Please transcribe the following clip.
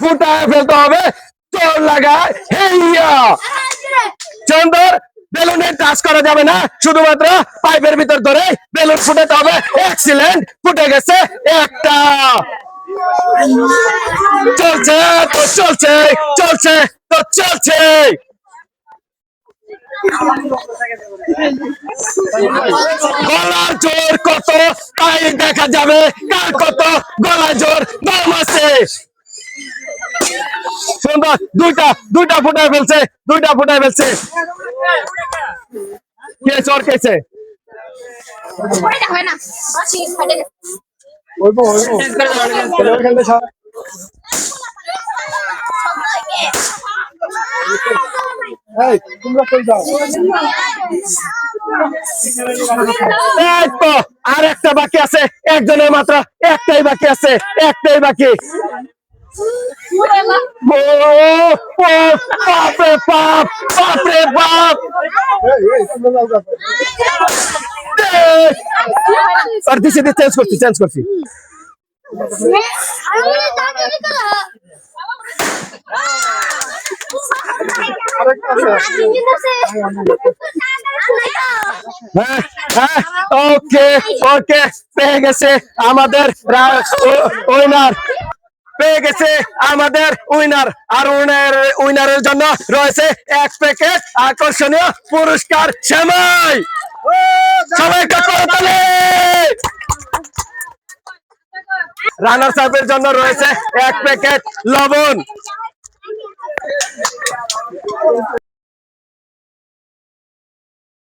ফুটায় ফেলতে হবে। জোর লাগায় হেইয়া সুন্দর। বেলুনে টাচ করা যাবে না, শুধুমাত্র পাইপের ভিতর ধরে বেলুন ফুটাতে হবে। এক্সিলেন্ট, ফুটে গেছে একটা। চলছে তো চলছে, চলছে তো চলছে। গলার জোর কত তাই দেখা যাবে, কার কত গলার জোর দম আছে। সুন্দর, দুইটা ফুটায় ফেলছে, দুইটা ফুটায় ফেলছে। কে চোর কেছে? আর একটা বাকি আছে, একজনের মাত্র একটাই বাকি আছে, একটাই বাকি। বাপরে বাপ, বাপরে বাপ। আর দিছি, চেঞ্জ করছি। ওকে ওকে, পেয়ে গেছে আমাদের উইনার, পেয়ে গেছে আমাদের উইনার। আর উইনারের জন্য রয়েছে এক প্যাকেট আকর্ষণীয় পুরস্কার সেমাই। সবাইকে করতালি। রানার্স আপের জন্য রয়েছে এক প্যাকেট লবণ।